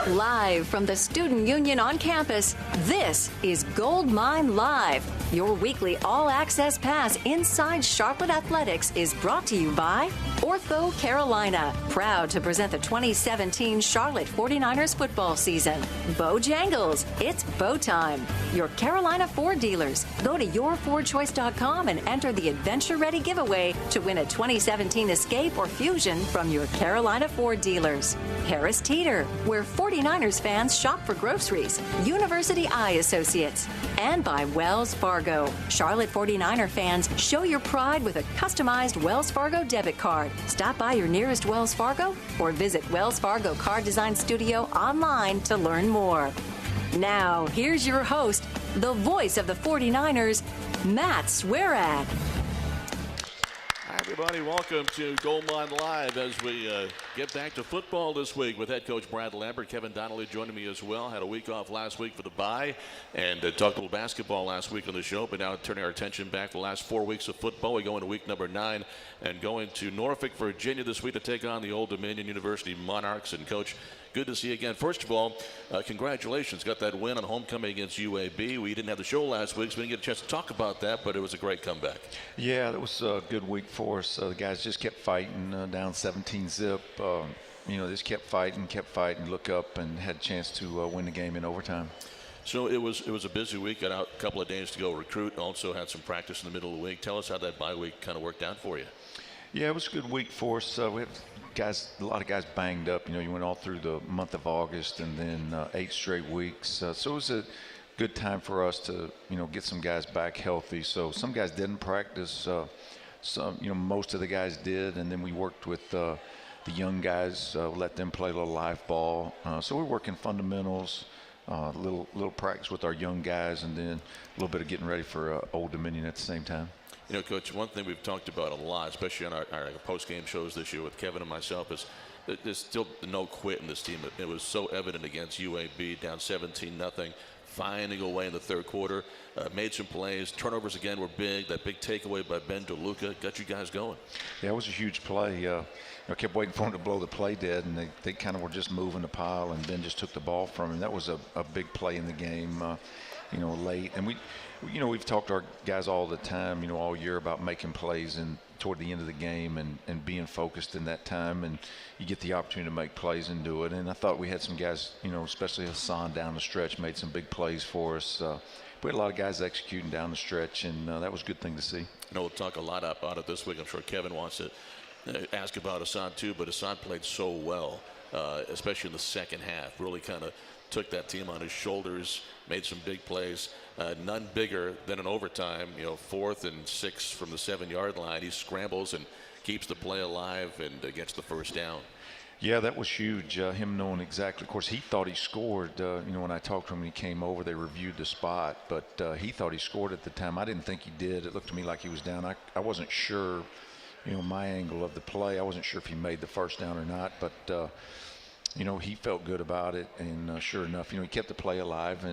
Live from the Student Union on campus, this is Gold Mine Live. Your weekly all-access pass inside Charlotte Athletics is brought to you by Ortho Carolina, proud to present the 2017 Charlotte 49ers football season. Bojangles, it's bow time. Your Carolina Ford dealers. Go to yourfordchoice.com and enter the Adventure Ready giveaway to win a 2017 Escape or Fusion from your Carolina Ford dealers. Harris Teeter, where 49ers fans shop for groceries. University Eye Associates. And by Wells Fargo. Charlotte 49er fans, show your pride with a customized Wells Fargo debit card. Stop by your nearest Wells Fargo or visit Wells Fargo Card Design Studio online to learn more. Now, here's your host, the voice of the 49ers, Matt Swerad. Hi, everybody. Welcome to Gold Mine Live as we get back to football this week with head coach Brad Lambert. Kevin Donnelly joining me as well. Had a week off last week for the bye and talked a little basketball last week on the show, but now turning our attention back the last 4 weeks of football. We go into week number 9 and going to Norfolk, Virginia this week to take on the Old Dominion University Monarchs. And Coach, good to see you again. First of all, congratulations. Got that win on homecoming against UAB. We didn't have the show last week, so we didn't get a chance to talk about that, but it was a great comeback. Yeah, that was a good week for us. The guys just kept fighting, down 17-zip. Just kept fighting, look up, and had a chance to win the game in overtime. So it was a busy week. Got out a couple of days to go recruit. Also had some practice in the middle of the week. Tell us how that bye week kind of worked out for you. Yeah, it was a good week for us. We have a lot of guys banged up. You went all through the month of August and then 8 straight weeks. So it was a good time for us to, get some guys back healthy. So some guys didn't practice. Most of the guys did. And then we worked with the young guys, let them play a little live ball. So we're working fundamentals, little practice with our young guys, and then a little bit of getting ready for Old Dominion at the same time. Coach, one thing we've talked about a lot, especially on our post-game shows this year with Kevin and myself, is that there's still no quit in this team. It was so evident against UAB, down 17-0, finding a way in the third quarter, made some plays. Turnovers again were big. That big takeaway by Ben DeLuca got you guys going. Yeah, it was a huge play. I kept waiting for him to blow the play dead, and they kind of were just moving the pile, and Ben just took the ball from him. That was a big play in the game, late. And we've talked to our guys all the time, all year about making plays and toward the end of the game and being focused in that time, and you get the opportunity to make plays and do it. And I thought we had some guys, especially Hassan down the stretch, made some big plays for us. We had a lot of guys executing down the stretch, and that was a good thing to see. We'll talk a lot about it this week. I'm sure Kevin wants to ask about Hassan too, but Hassan played so well, especially in the second half. Really kind of took that team on his shoulders, made some big plays. None bigger than an overtime, 4th and 6 from the 7-yard line. He scrambles and keeps the play alive and gets the first down. Yeah, that was huge. Him knowing exactly. Of course, he thought he scored. When I talked to him when he came over, they reviewed the spot, but he thought he scored at the time. I didn't think he did. It looked to me like he was down. I wasn't sure, my angle of the play. I wasn't sure if he made the first down or not, but he felt good about it, and sure enough, he kept the play alive,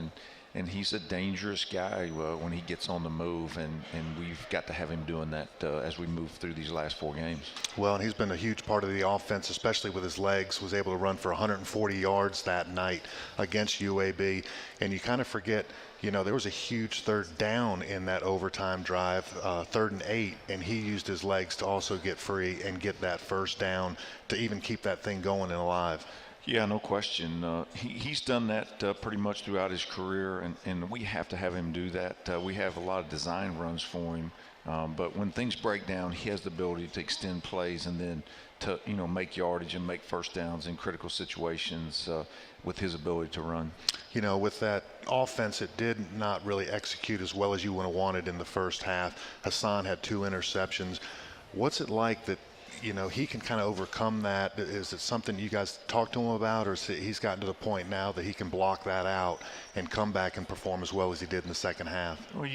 and he's a dangerous guy when he gets on the move, and we've got to have him doing that as we move through these last 4 games. Well, and he's been a huge part of the offense, especially with his legs. Was able to run for 140 yards that night against UAB, and you kind of forget, there was a huge third down in that overtime drive, 3rd and 8, and he used his legs to also get free and get that first down to even keep that thing going and alive. Yeah, no question. He's done that pretty much throughout his career, and we have to have him do that. We have a lot of design runs for him, but when things break down, he has the ability to extend plays and then to make yardage and make first downs in critical situations with his ability to run. With that offense, it did not really execute as well as you would have wanted in the first half. Hassan had 2 interceptions. What's it like that he can kind of overcome that? Is it something you guys talk to him about, or he's gotten to the point now that he can block that out and come back and perform as well as he did in the second half? Well,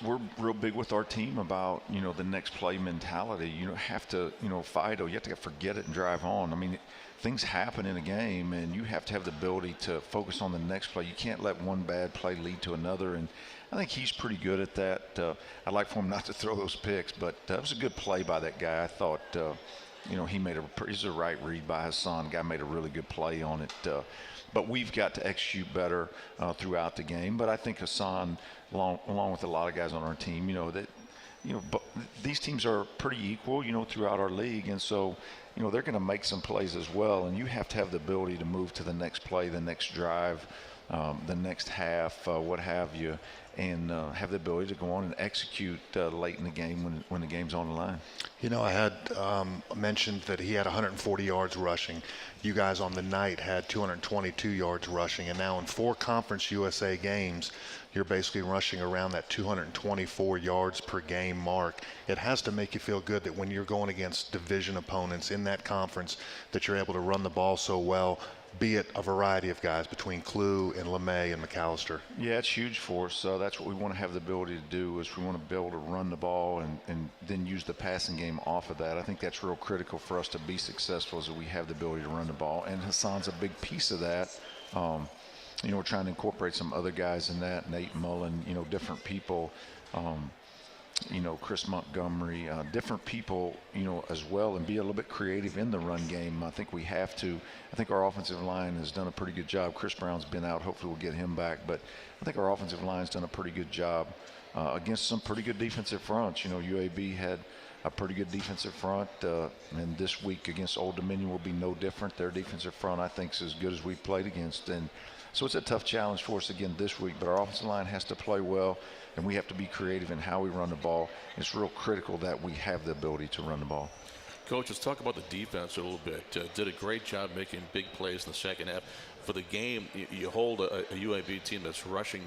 we're real big with our team about, the next play mentality. You don't have to, fight, or you have to forget it and drive on. I mean, things happen in a game, and you have to have the ability to focus on the next play. You can't let one bad play lead to another, and I think he's pretty good at that. I'd like for him not to throw those picks, but it was a good play by that guy. I thought he's a right read by Hassan. Guy made a really good play on it. But we've got to execute better throughout the game. But I think Hassan, along with a lot of guys on our team, but these teams are pretty equal, throughout our league. And so, they're going to make some plays as well. And you have to have the ability to move to the next play, the next drive, the next half, what have you, and have the ability to go on and execute late in the game when the game's on the line. I had mentioned that he had 140 yards rushing. You guys on the night had 222 yards rushing. And now in 4 Conference USA games, you're basically rushing around that 224 yards per game mark. It has to make you feel good that when you're going against division opponents in that conference, that you're able to run the ball so well, be it a variety of guys between Clue and LeMay and McAllister. Yeah, it's huge for us. That's what we want to have the ability to do, is we want to be able to run the ball and then use the passing game off of that. I think that's real critical for us to be successful, is that we have the ability to run the ball. And Hassan's a big piece of that. We're trying to incorporate some other guys in that, Nate Mullen, different people, Chris Montgomery, different people, as well, and be a little bit creative in the run game. I think we have to. I think our offensive line has done a pretty good job. Chris Brown's been out. Hopefully we'll get him back. But I think our offensive line's done a pretty good job against some pretty good defensive fronts. UAB had a pretty good defensive front, and this week against Old Dominion will be no different. Their defensive front, I think, is as good as we've played against. And so it's a tough challenge for us again this week, but our offensive line has to play well, and we have to be creative in how we run the ball. It's real critical that we have the ability to run the ball. Coach, let's talk about the defense a little bit. Did a great job making big plays in the second half. For the game, you hold a UAB team that's rushing,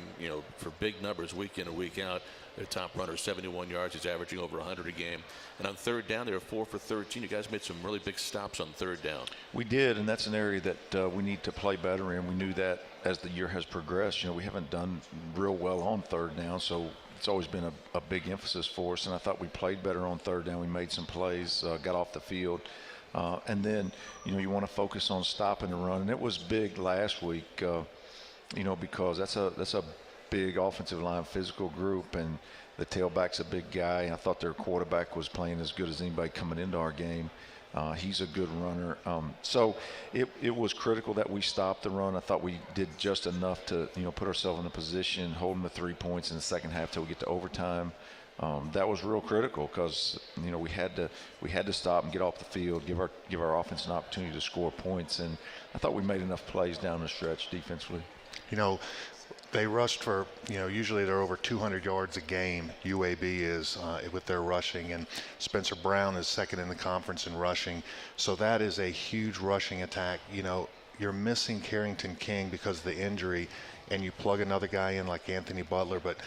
for big numbers week in and week out. Their top runner, 71 yards. He's averaging over 100 a game. And on third down, they were 4 for 13. You guys made some really big stops on third down. We did, and that's an area that we need to play better in. We knew that as the year has progressed. We haven't done real well on third down, so it's always been a big emphasis for us. And I thought we played better on third down. We made some plays, got off the field. And then, you want to focus on stopping the run. And it was big last week, because that's a big offensive line physical group, and the tailback's a big guy. And I thought their quarterback was playing as good as anybody coming into our game. He's a good runner. So it was critical that we stopped the run. I thought we did just enough to, put ourselves in a position, hold them to 3 points in the second half till we get to overtime. That was real critical because, we had to stop and get off the field, give our offense an opportunity to score points. And I thought we made enough plays down the stretch defensively. They rushed for, usually they're over 200 yards a game, UAB is, with their rushing, and Spencer Brown is second in the conference in rushing. So that is a huge rushing attack. You're missing Carrington King because of the injury, and you plug another guy in like Anthony Butler. But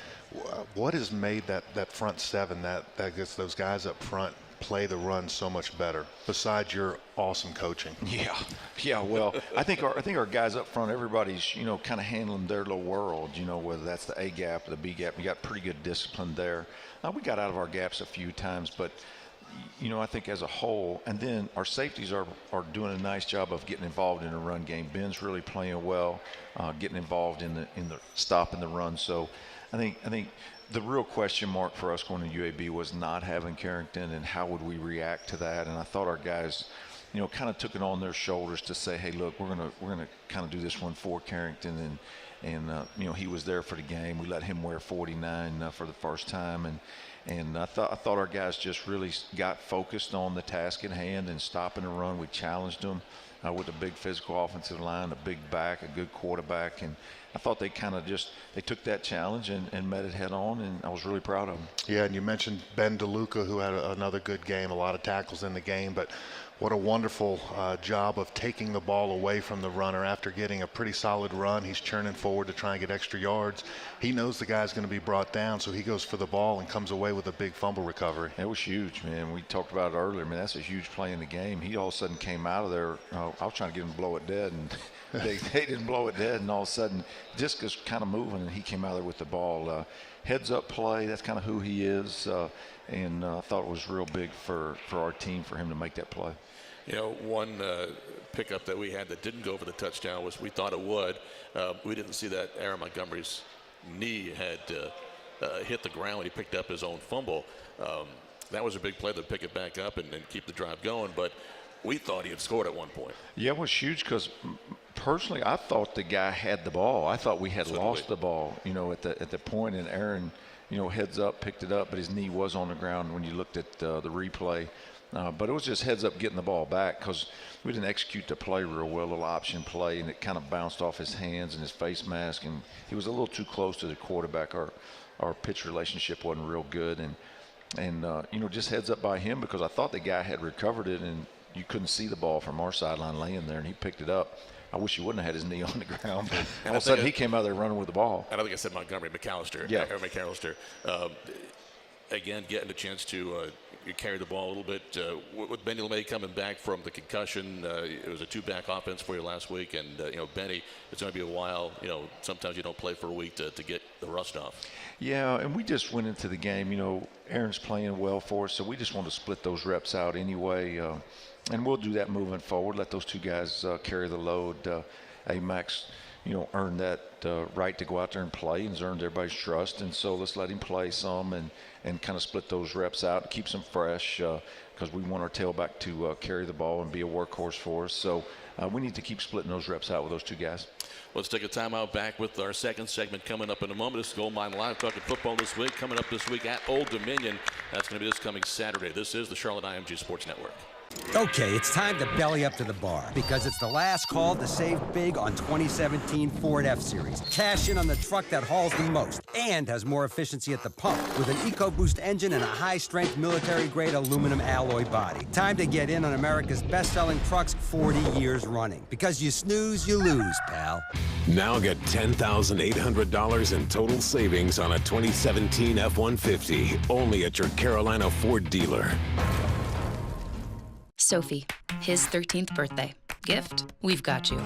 what has made that front seven, that gets those guys up front, play the run so much better, besides your awesome coaching? Yeah. Well, I think our guys up front, everybody's, kind of handling their little world, whether that's the A gap or the B gap. We got pretty good discipline there. We got out of our gaps a few times, but, I think as a whole, and then our safeties are doing a nice job of getting involved in the run game. Ben's really playing well, getting involved in the stopping the run. So I think the real question mark for us going to UAB was not having Carrington, and how would we react to that. And I thought our guys, kind of took it on their shoulders to say, hey, look, we're gonna kind of do this one for Carrington, and he was there for the game. We let him wear 49 for the first time, and I thought our guys just really got focused on the task at hand and stopping the run. We challenged them with a big physical offensive line, a big back, a good quarterback, and I thought they kind of they took that challenge and met it head on, and I was really proud of them. Yeah, and you mentioned Ben DeLuca, who had another good game, a lot of tackles in the game, but what a wonderful job of taking the ball away from the runner after getting a pretty solid run. He's churning forward to try and get extra yards. He knows the guy's going to be brought down, so he goes for the ball and comes away with a big fumble recovery. It was huge, man. We talked about it earlier. Man, that's a huge play in the game. He all of a sudden came out of there. I was trying to get him to blow it dead, and they didn't blow it dead, and all of a sudden disc is kind of moving, and he came out there with the ball. Heads up play, that's kind of who he is, and I thought it was real big for our team for him to make that play. One pickup that we had that didn't go for the touchdown was we thought it would. We didn't see that Aaron Montgomery's knee had hit the ground when he picked up his own fumble. that was a big play to pick it back up and keep the drive going. But we thought he had scored at one point. Yeah, it was huge because personally, I thought the guy had the ball. I thought we had lost the ball, at the point, and Aaron, heads up, picked it up, but his knee was on the ground when you looked at the replay. But it was just heads up getting the ball back because we didn't execute the play real well, a little option play, and it kind of bounced off his hands and his face mask, and he was a little too close to the quarterback. Our pitch relationship wasn't real good, and just heads up by him because I thought the guy had recovered it, and you couldn't see the ball from our sideline laying there, and he picked it up. I wish he wouldn't have had his knee on the ground, but all of a sudden he came out there running with the ball. I don't think I said Montgomery, McAllister. Yeah. Or McAllister. Again, getting a chance to carry the ball a little bit. With Benny LeMay coming back from the concussion, it was a two-back offense for you last week, and Benny, it's going to be a while. Sometimes you don't play for a week to get the rust off. Yeah, and we just went into the game. Aaron's playing well for us, so we just want to split those reps out anyway. And we'll do that moving forward. Let those two guys carry the load. Max, earned that right to go out there and play, and has earned everybody's trust. And so let's let him play some and kind of split those reps out. It keeps them fresh because we want our tailback to carry the ball and be a workhorse for us. So we need to keep splitting those reps out with those two guys. Let's take a timeout. Back with our second segment coming up in a moment. This is Gold Mine Live, talking football this week. Coming up this week at Old Dominion. That's going to be this coming Saturday. This is the Charlotte IMG Sports Network. Okay, it's time to belly up to the bar because it's the last call to save big on 2017 Ford F-Series. Cash in on the truck that hauls the most and has more efficiency at the pump with an EcoBoost engine and a high-strength military-grade aluminum alloy body. Time to get in on America's best-selling trucks 40 years running because you snooze, you lose, pal. Now get $10,800 in total savings on a 2017 F-150 only at your Carolina Ford dealer. Sophie, his 13th birthday. Gift, we've got you.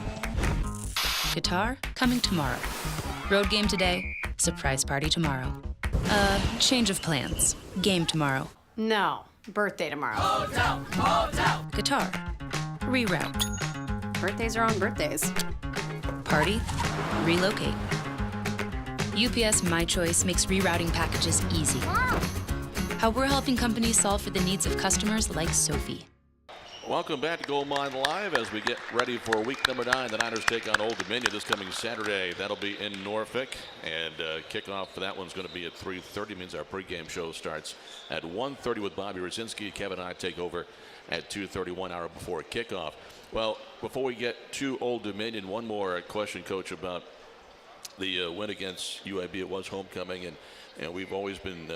Guitar, coming tomorrow. Road game today, surprise party tomorrow. Change of plans. Game tomorrow. No, birthday tomorrow. Hotel. Guitar, reroute. Birthdays are on birthdays. Party, relocate. UPS My Choice makes rerouting packages easy. How we're helping companies solve for the needs of customers like Sophie. Welcome back to Gold Mine Live as we get ready for week number 9. The Niners take on Old Dominion this coming Saturday. That'll be in Norfolk, and kickoff for that one's going to be at 3:30. Means our pregame show starts at 1:30 with Bobby Rosinski. Kevin and I take over at 2:30, 1 hour before kickoff. Well, before we get to Old Dominion, one more question, Coach, about the win against UAB. It was homecoming, and we've always been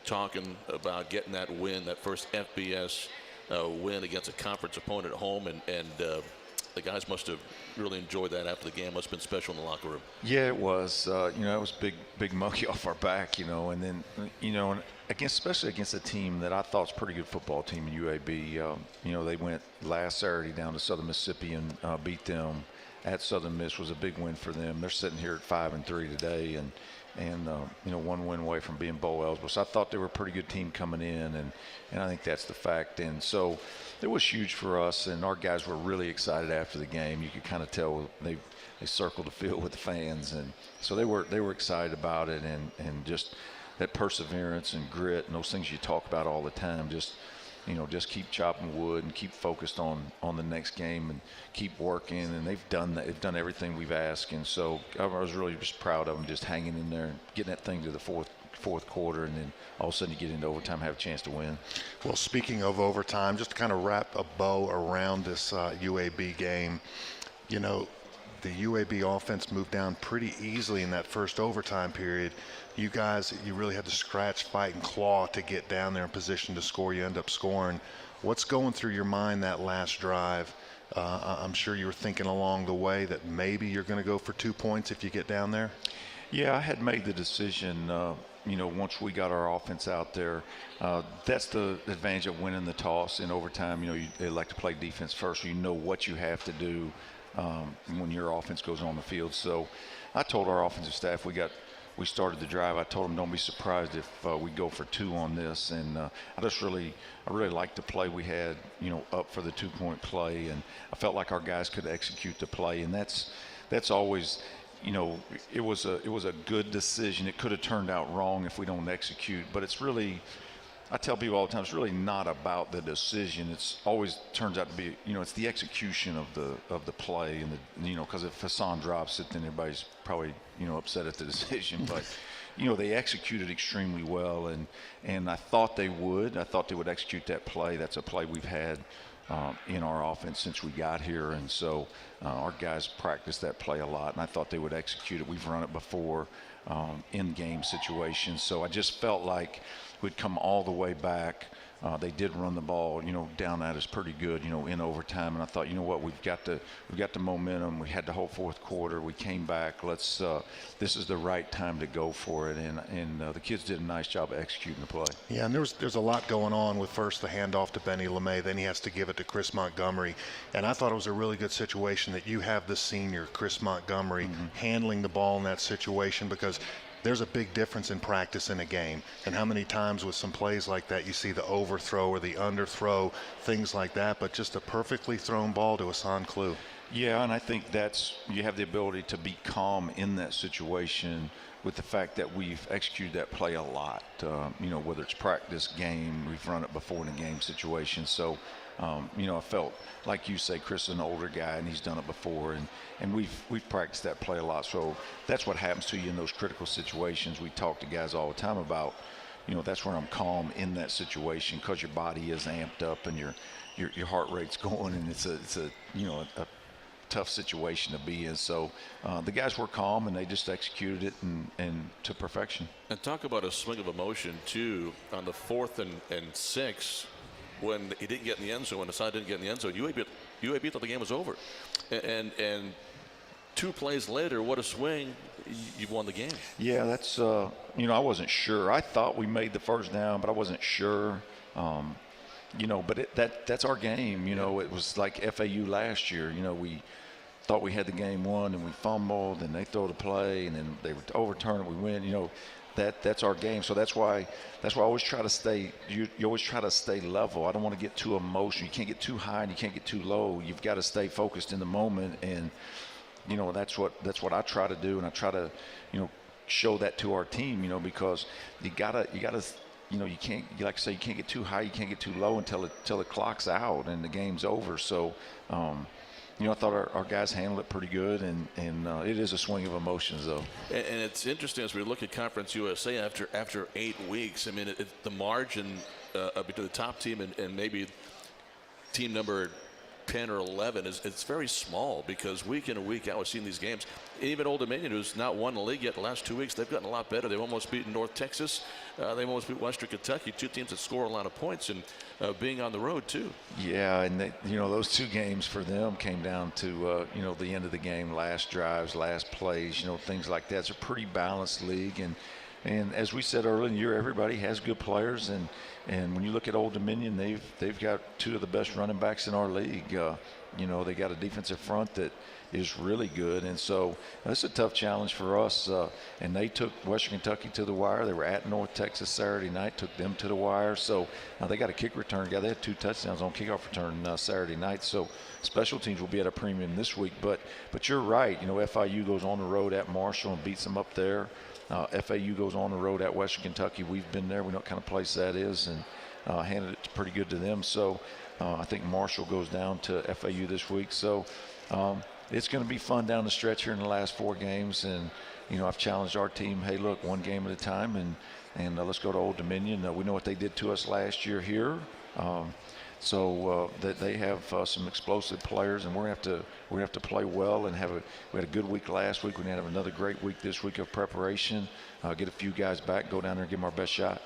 talking about getting that win, that first FBS win against a conference opponent at home, and the guys must have really enjoyed that after the game. Must have been special in the locker room. Yeah, it was. It was big monkey off our back, and then and especially against a team that I thought was a pretty good football team in UAB. They went last Saturday down to Southern Mississippi and beat them at Southern Miss. Was a big win for them. They're sitting here at 5-3 today, and one win away from being bowl eligible. So I thought they were a pretty good team coming in, and I think that's the fact. And so it was huge for us, and our guys were really excited after the game. You could kind of tell they circled the field with the fans, and so they were excited about it, and just that perseverance and grit and those things you talk about all the time. Just keep chopping wood and keep focused on the next game and keep working. And they've done that. They've done everything we've asked. And so I was really just proud of them, just hanging in there and getting that thing to the fourth quarter, and then all of a sudden you get into overtime, have a chance to win. Well, speaking of overtime, just to kind of wrap a bow around this UAB game, the UAB offense moved down pretty easily in that first overtime period. You guys, you really had to scratch, fight, and claw to get down there in position to score. You end up scoring. What's going through your mind that last drive? I'm sure you were thinking along the way that maybe you're going to go for 2 points if you get down there. Yeah, I had made the decision, once we got our offense out there. That's the advantage of winning the toss in overtime. They like to play defense first, so you know what you have to do when your offense goes on the field. So I told our offensive staff, we started the drive. I told them don't be surprised if we go for 2 on this, and I really liked the play we had, up for the 2-point play, and I felt like our guys could execute the play, and that's always, it was a good decision. It could have turned out wrong if we don't execute, but it's really I tell people all the time, it's really not about the decision. It's always turns out to be, it's the execution of the play, and because if Hassan drops it, then everybody's probably, upset at the decision. But, they executed extremely well, and I thought they would. I thought they would execute that play. That's a play we've had in our offense since we got here, and so our guys practiced that play a lot, and I thought they would execute it. We've run it before in game situations, so I just felt like we'd come all the way back. They did run the ball, down at us pretty good, in overtime. And I thought, what, we've got the momentum. We had the whole fourth quarter. We came back. This is the right time to go for it. And the kids did a nice job of executing the play. Yeah, and there's a lot going on with first the handoff to Benny LeMay. Then he has to give it to Chris Montgomery. And I thought it was a really good situation that you have the senior, Chris Montgomery, handling the ball in that situation, because there's a big difference in practice in a game. And how many times with some plays like that you see the overthrow or the underthrow, things like that, but just a perfectly thrown ball to Hassan Klue. Yeah, and I think you have the ability to be calm in that situation with the fact that we've executed that play a lot. Whether it's practice, game, we've run it before in a game situation. So, I felt, like you say, Chris is an older guy, and he's done it before, and we've practiced that play a lot. So that's what happens to you in those critical situations. We talk to guys all the time about, that's where I'm calm in that situation, because your body is amped up and your heart rate's going, and it's a tough situation to be in. So the guys were calm, and they just executed it and to perfection. And talk about a swing of emotion too on the 4th and 6. When he didn't get in the end zone, when Hassan didn't get in the end zone, UAB thought the game was over. And 2 plays later, what a swing, you've won the game. Yeah, that's, I wasn't sure. I thought we made the first down, but I wasn't sure. But that's our game. It was like FAU last year. We thought we had the game won, and we fumbled, and they throw the play, and then they would overturn it, we win. That's our game. So that's why I always try to stay. You always try to stay level. I don't want to get too emotional. You can't get too high and you can't get too low. You've got to stay focused in the moment, and that's what I try to do, and I try to show that to our team. Because you gotta you can't, like I say, you can't get too high, you can't get too low until the clock's out and the game's over. So. I thought our guys handled it pretty good, and it is a swing of emotions, though. And it's interesting as we look at Conference USA after 8 weeks. I mean, the margin between the top team and maybe team number 10 or 11 it's very small, because week in and week out we're seeing these games. Even Old Dominion, who's not won the league yet the last 2 weeks, they've gotten a lot better. They've almost beaten North Texas. They've almost beat Western Kentucky, 2 teams that score a lot of points, and being on the road too. Yeah, and those 2 games for them came down to the end of the game, last drives, last plays, things like that. It's a pretty balanced league, and as we said earlier in the year, everybody has good players, and when you look at Old Dominion, they've got 2 of the best running backs in our league. They got a defensive front that is really good, and so it's a tough challenge for us. And they took Western Kentucky to the wire. They were at North Texas Saturday night, took them to the wire. So they got a kick return guy. They had 2 touchdowns on kickoff return Saturday night. So special teams will be at a premium this week. But you're right. FIU goes on the road at Marshall and beats them up there. FAU goes on the road at Western Kentucky. We've been there. We know what kind of place that is, and handed it pretty good to them. So I think Marshall goes down to FAU this week. So it's going to be fun down the stretch here in the last 4 games. And, I've challenged our team, hey, look, 1 game at a time, and let's go to Old Dominion. We know what they did to us last year here. So that they have some explosive players, and we're gonna have to play well and we had a good week last week. We're gonna have another great week this week of preparation. Get a few guys back, go down there and give them our best shot.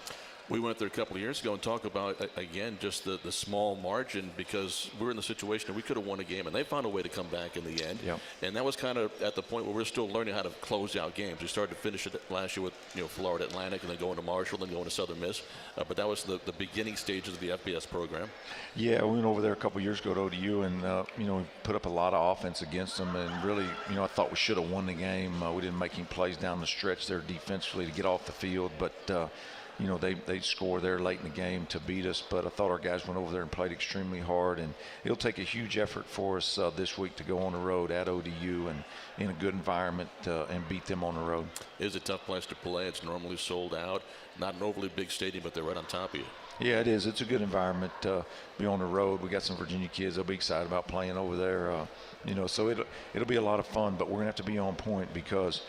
We went there a couple of years ago and talked about, again, just the small margin, because we're in the situation that we could have won a game, and they found a way to come back in the end. Yep. And that was kind of at the point where we're still learning how to close out games. We started to finish it last year with Florida Atlantic, and then going to Marshall, then going to Southern Miss. But that was the beginning stages of the FBS program. Yeah, we went over there a couple of years ago to ODU, and we put up a lot of offense against them, and really, I thought we should have won the game. We didn't make any plays down the stretch there defensively to get off the field, but they score there late in the game to beat us. But I thought our guys went over there and played extremely hard, and it'll take a huge effort for us this week to go on the road at ODU and in a good environment and beat them on the road. It's a tough place to play. It's normally sold out. Not an overly big stadium, but they're right on top of you. Yeah, it is. It's a good environment to be on the road. We got some Virginia kids. They'll be excited about playing over there. So it'll be a lot of fun, but we're going to have to be on point because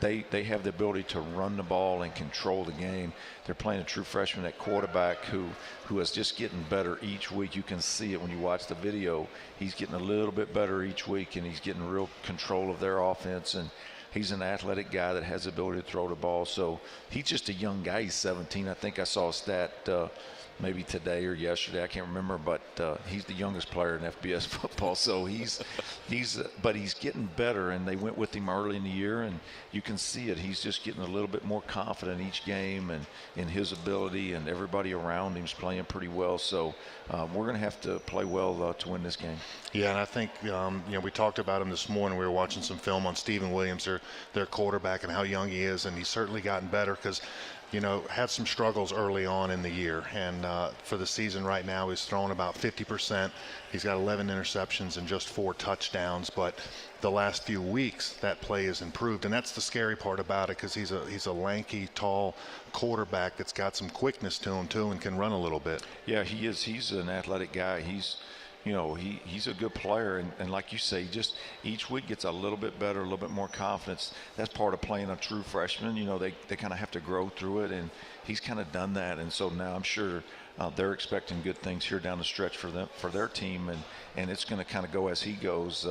they have the ability to run the ball and control the game. They're playing a true freshman at quarterback who is just getting better each week. You can see it when you watch the video. He's getting a little bit better each week, and he's getting real control of their offense. And he's an athletic guy that has the ability to throw the ball. So he's just a young guy. He's 17. I think I saw a stat maybe today or yesterday, I can't remember, but he's the youngest player in FBS football. So but he's getting better, and they went with him early in the year, and you can see it. He's just getting a little bit more confident each game and in his ability, and everybody around him's playing pretty well. So we're going to have to play well to win this game. Yeah, and I think we talked about him this morning. We were watching some film on Stephen Williams, their quarterback, and how young he is, and he's certainly gotten better because had some struggles early on in the year. And for the season right now, he's thrown about 50%. He's got 11 interceptions and just 4 touchdowns. But the last few weeks, that play has improved. And that's the scary part about it because he's a lanky, tall quarterback that's got some quickness to him, too, and can run a little bit. Yeah, he is. He's an athletic guy. He's a good player, and like you say, just each week gets a little bit better, a little bit more confidence. That's part of playing a true freshman. They kind of have to grow through it, and he's kind of done that. And so now I'm sure they're expecting good things here down the stretch for their team, and it's going to kind of go as he goes.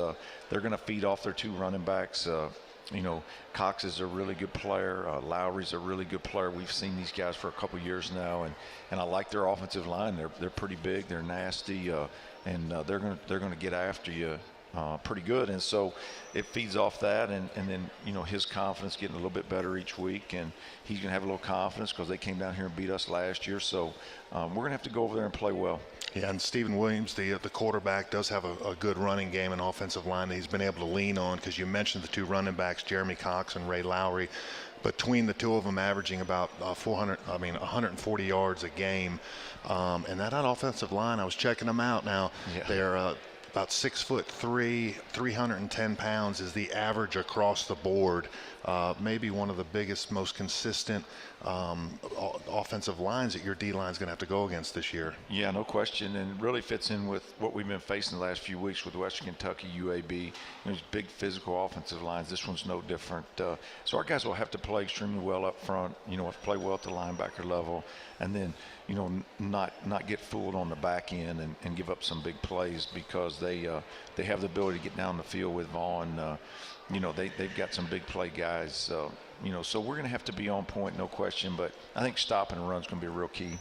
They're going to feed off their 2 running backs. Cox is a really good player. Lowry's a really good player. We've seen these guys for a couple years now, and I like their offensive line. They're pretty big. They're nasty. And they're going to get after you pretty good. And so it feeds off that, and then his confidence getting a little bit better each week, and he's going to have a little confidence because they came down here and beat us last year. So we're going to have to go over there and play well. Yeah, and Stephen Williams, the quarterback, does have a good running game and offensive line that he's been able to lean on because you mentioned the 2 running backs, Jeremy Cox and Ray Lowry. Between the 2 of them averaging about 140 yards a game. And that offensive line, I was checking them out now. Yeah. They're about 6'3", 310 pounds is the average across the board. Maybe one of the biggest, most consistent offensive lines that your D-line is going to have to go against this year. Yeah, no question, and it really fits in with what we've been facing the last few weeks with Western Kentucky, UAB. There's big physical offensive lines. This one's no different. So our guys will have to play extremely well up front, play well at the linebacker level, and then, not get fooled on the back end and give up some big plays because they have the ability to get down the field with Vaughn. They've got some big play guys, so we're going to have to be on point, no question, but I think stopping the run is going to be a real key.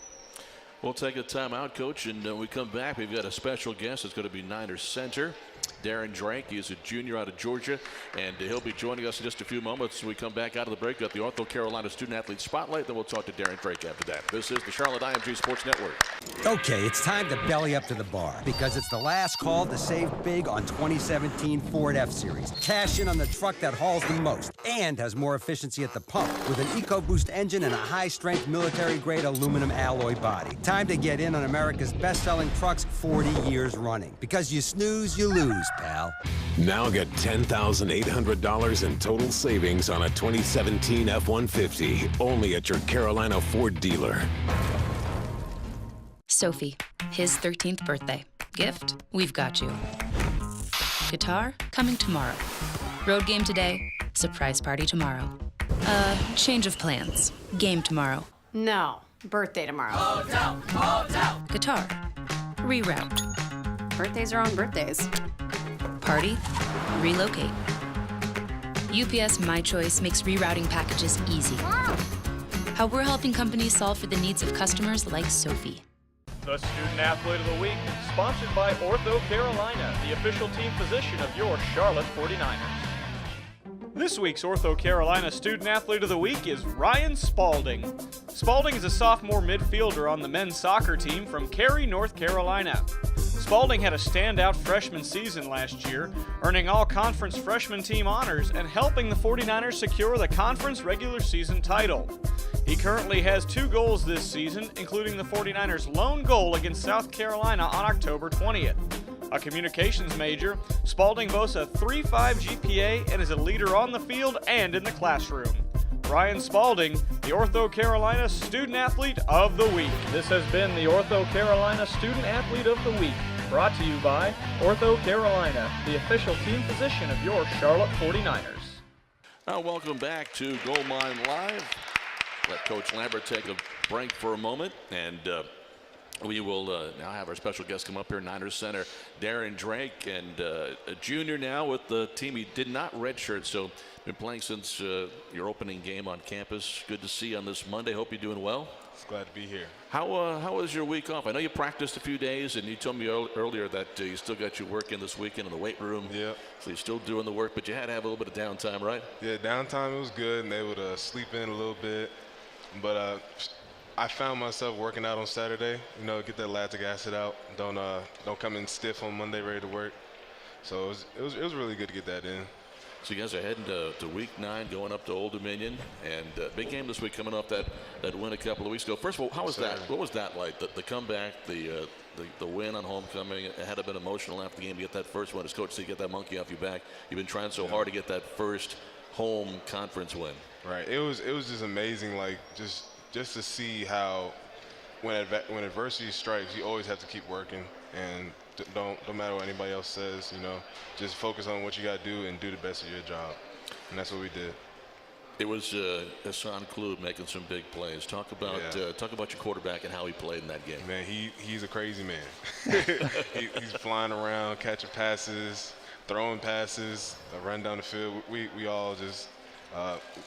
We'll take a timeout, Coach, and when we come back, we've got a special guest. It's going to be Niners center Darren Drake. He is a junior out of Georgia, and he'll be joining us in just a few moments. When we come back out of the break, we've got the Ortho Carolina Student Athlete Spotlight. Then we'll talk to Darren Drake after that. This is the Charlotte IMG Sports Network. Okay, it's time to belly up to the bar because it's the last call to save big on 2017 Ford F-Series. Cash in on the truck that hauls the most and has more efficiency at the pump with an EcoBoost engine and a high-strength military-grade aluminum alloy body. Time to get in on America's best-selling trucks 40 years running. Because you snooze, you lose, pal. Now get $10,800 in total savings on a 2017 F-150, only at your Carolina Ford dealer. Sophie, his 13th birthday. Gift? We've got you. Guitar? Coming tomorrow. Road game today? Surprise party tomorrow. Change of plans. Game tomorrow. No, birthday tomorrow. Hotel. Guitar? Reroute. Birthdays are on birthdays. Party? Relocate. UPS My Choice makes rerouting packages easy. How we're helping companies solve for the needs of customers like Sophie. The Student Athlete of the Week, sponsored by Ortho Carolina, the official team physician of your Charlotte 49ers. This week's Ortho Carolina Student Athlete of the Week is Ryan Spalding. Spalding is a sophomore midfielder on the men's soccer team from Cary, North Carolina. Spalding had a standout freshman season last year, earning all conference freshman team honors and helping the 49ers secure the conference regular season title. He currently has 2 goals this season, including the 49ers' lone goal against South Carolina on October 20th. A communications major, Spalding boasts a 3.5 GPA and is a leader on the field and in the classroom. Ryan Spalding, the Ortho Carolina Student Athlete of the Week. This has been the Ortho Carolina Student Athlete of the Week, brought to you by Ortho Carolina, the official team physician of your Charlotte 49ers. Now, welcome back to Gold Mine Live. Let Coach Lambert take a break for a moment, and we will now have our special guest come up here, Niners center Darren Drake, and a junior now with the team. He did not redshirt, so been playing since your opening game on campus. Good to see you on this Monday. Hope you're doing well. It's glad to be here. How was your week off? I know you practiced a few days, and you told me earlier that you still got your work in this weekend in the weight room. Yeah. So you're still doing the work, but you had to have a little bit of downtime, right? Yeah, downtime, it was good, and able to sleep in a little bit. But I found myself working out on Saturday. You know, get that lactic acid out. Don't come in stiff on Monday, ready to work. So it was really good to get that in. So you guys are heading to week 9, going up to Old Dominion, and big game this week, coming off that win a couple of weeks ago. First of all, how was that? What was that like? The comeback, the win on homecoming. It had to have been emotional after the game to get that first one. As coach, to get that monkey off your back. You've been trying so hard to get that first home conference win. Right. It was just amazing. Like just to see how when adversity strikes, you always have to keep working and don't matter what anybody else says. You know, just focus on what you got to do and do the best of your job. And that's what we did. It was Hassan Klub making some big plays. Talk about your quarterback and how he played in that game. Man, he's a crazy man. He's flying around, catching passes, throwing passes, running down the field. We all just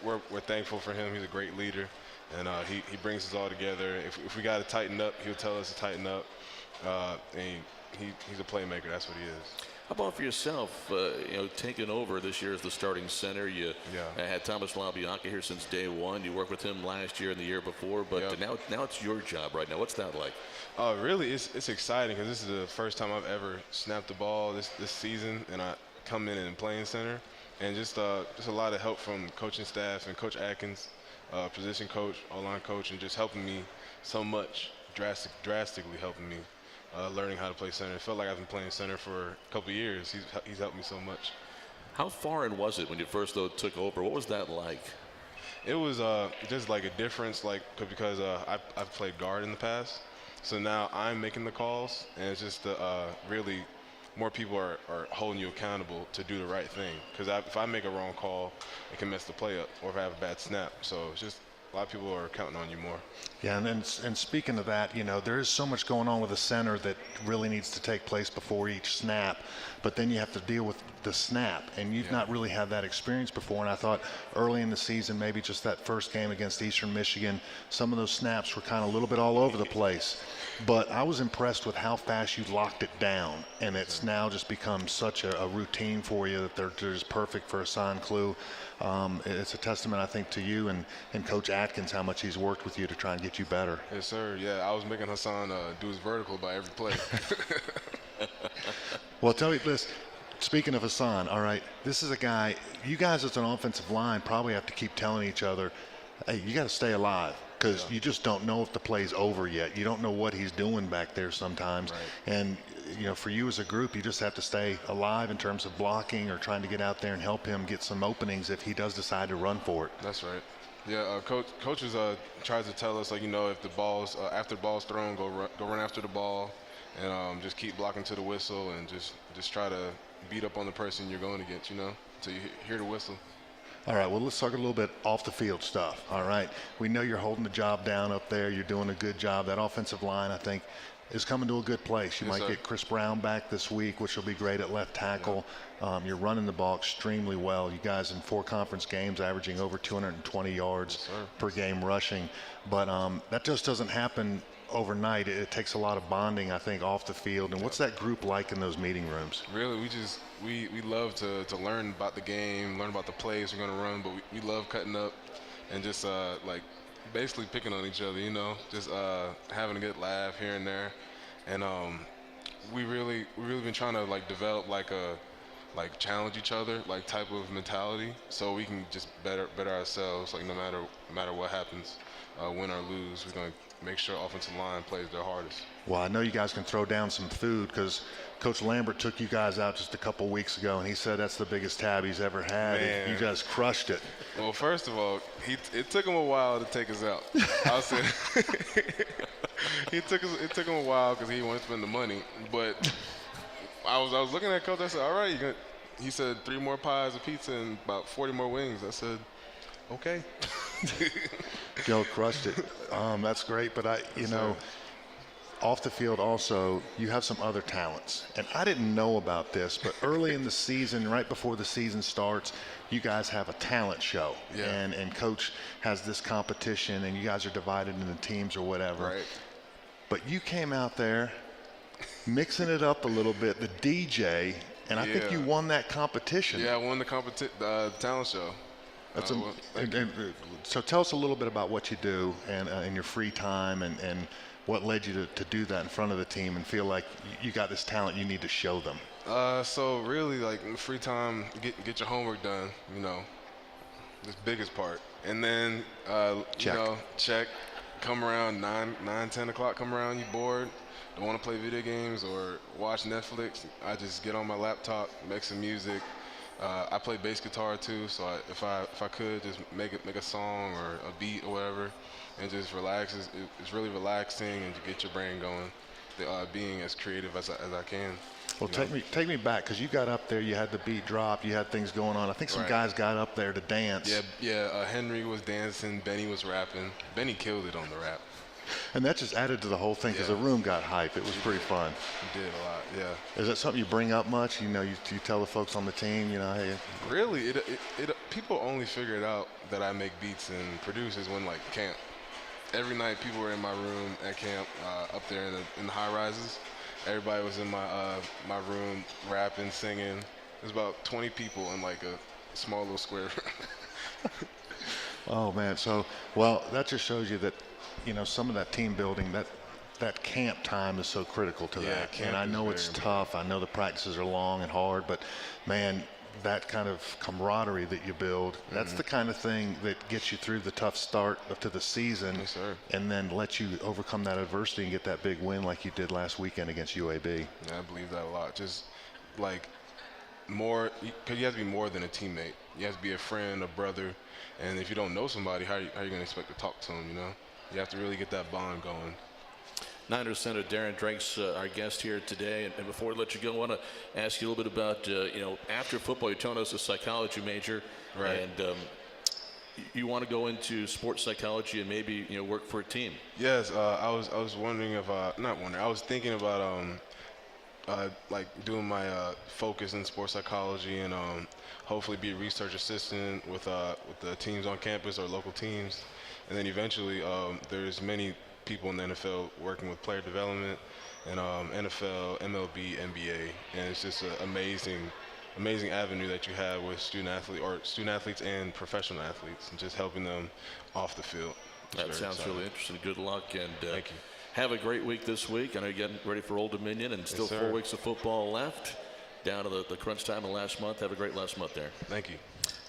we're thankful for him. He's a great leader, and he brings us all together. If we got to tighten up, he'll tell us to tighten up. And he's a playmaker. That's what he is. How about for yourself, taking over this year as the starting center? You had Thomas LaBianca here since day one. You worked with him last year and the year before, but now it's your job right now. What's that like? Really, it's exciting because this is the first time I've ever snapped the ball this season, and I come in and playing center, and just a lot of help from coaching staff and Coach Atkins, position coach, O-line coach, and just helping me so much, drastically helping me. Learning how to play center. It felt like I've been playing center for a couple of years. He's helped me so much. How foreign was it when you first took over? What was that like? It was just like a difference, because I've played guard in the past, so now I'm making the calls, and it's just really more people are holding you accountable to do the right thing. Because if I make a wrong call, it can mess the play up, or if I have a bad snap. So it's just a lot of people are counting on you more. Yeah, and speaking of that, there is so much going on with the center that really needs to take place before each snap, but then you have to deal with the snap, and you've not really had that experience before. And I thought early in the season, maybe just that first game against Eastern Michigan, some of those snaps were kind of a little bit all over the place. But I was impressed with how fast you locked it down, and it's now just become such a routine for you that they're just perfect for Hassan Klub. It's a testament, I think, to you and Coach Atkins, how much he's worked with you to try and get you better. Yes, sir. Yeah, I was making Hassan do his vertical by every play. Well, tell me this. Speaking of Hassan, all right, this is a guy, you guys as an offensive line probably have to keep telling each other, hey, you got to stay alive. Because you just don't know if the play's over yet. You don't know what he's doing back there sometimes. Right. And, for you as a group, you just have to stay alive in terms of blocking or trying to get out there and help him get some openings if he does decide to run for it. That's right. Yeah, coaches tries to tell us, if the ball's after the ball's thrown, go run after the ball, and just keep blocking to the whistle, and just try to beat up on the person you're going against, until you hear the whistle. All right, well, let's talk a little bit off the field stuff. All right, we know you're holding the job down up there. You're doing a good job. That offensive line, I think, is coming to a good place. You might get Chris Brown back this week, which will be great at left tackle. You're running the ball extremely well. You guys in 4 conference games averaging over 220 yards per game rushing. But that just doesn't happen overnight. It takes a lot of bonding, I think, off the field. And what's that group like in those meeting rooms? Really, we love to learn about the game, learn about the plays we're going to run, but we love cutting up and just basically picking on each other, just having a good laugh here and there. And we really been trying to like develop like a challenge each other like type of mentality, so we can just better ourselves. Like no matter what happens, win or lose, we're gonna make sure offensive line plays their hardest. Well, I know you guys can throw down some food because Coach Lambert took you guys out just a couple weeks ago, and he said that's the biggest tab he's ever had. Man. You guys crushed it. Well, first of all, it took him a while to take us out. I'll say it took him a while because he wanted to spend the money. But I was looking at Coach. I said, all right, he said 3 more pies of pizza and about 40 more wings. I said, okay. Joe crushed it. That's great. But you know, off the field also, you have some other talents. And I didn't know about this, but early in the season, right before the season starts, you guys have a talent show. Yeah. And Coach has this competition, and you guys are divided into teams or whatever. Right. But you came out there mixing it up a little bit, the DJ, and I think you won that competition. Yeah, I won the talent show. That's so tell us a little bit about what you do and in your free time and what led you to do that in front of the team and feel like you got this talent you need to show them. So really, like in free time, get your homework done. You know, this biggest part, and then check. Come around 9, 10 o'clock. Come around, you bored, don't want to play video games or watch Netflix. I just get on my laptop, make some music. I play bass guitar too, so if I could just make a song or a beat or whatever, and just relax. It's really relaxing and to get your brain going. Being as creative as I can. Well, take me back, because you got up there, you had the beat drop, you had things going on. I think some guys got up there to dance. Yeah. Henry was dancing, Benny was rapping. Benny killed it on the rap. And that just added to the whole thing because the room got hype. It was pretty fun. He did a lot, yeah. Is that something you bring up much? You know, you tell the folks on the team, you know, hey. Really, people only figured out that I make beats and produce is when like camp. Every night people were in my room at camp, up there in the high rises. Everybody was in my room rapping, singing. There's about 20 people in like a small little square. Oh man, so well that just shows you that, you know, some of that team building, that camp time is so critical to that. And I know it's tough. I know the practices are long and hard, but man, that kind of camaraderie that you build, that's the kind of thing that gets you through the tough start to the season. Yes, sir. And then lets you overcome that adversity and get that big win like you did last weekend against UAB. Yeah, I believe that a lot. Just like more, because you have to be more than a teammate. You have to be a friend, a brother. And if you don't know somebody, how are you going to expect to talk to them, you know? You have to really get that bond going. Niners Center Darren Drake's our guest here today, and before we let you go, I want to ask you a little bit about you know, after football, you're telling us a psychology major, right? And you want to go into sports psychology and maybe, you know, work for a team. Yes, I was wondering if not wondering. I was thinking about like doing my focus in sports psychology and hopefully be a research assistant with the teams on campus or local teams, and then eventually there's many people in the NFL working with player development and NFL, MLB, NBA, and it's just an amazing avenue that you have with student athletes and professional athletes, and just helping them off the field. That sounds really interesting. Good luck, and thank you. Have a great week this week. I know you're getting ready for Old Dominion, and still 4 weeks of football left. Down to the crunch time of last month. Have a great last month there. Thank you.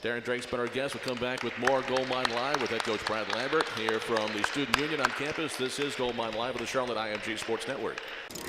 Darren Drake's been our guest. We'll come back with more Gold Mine Live with head coach Brad Lambert here from the Student Union on campus. This is Gold Mine Live with the Charlotte IMG Sports Network.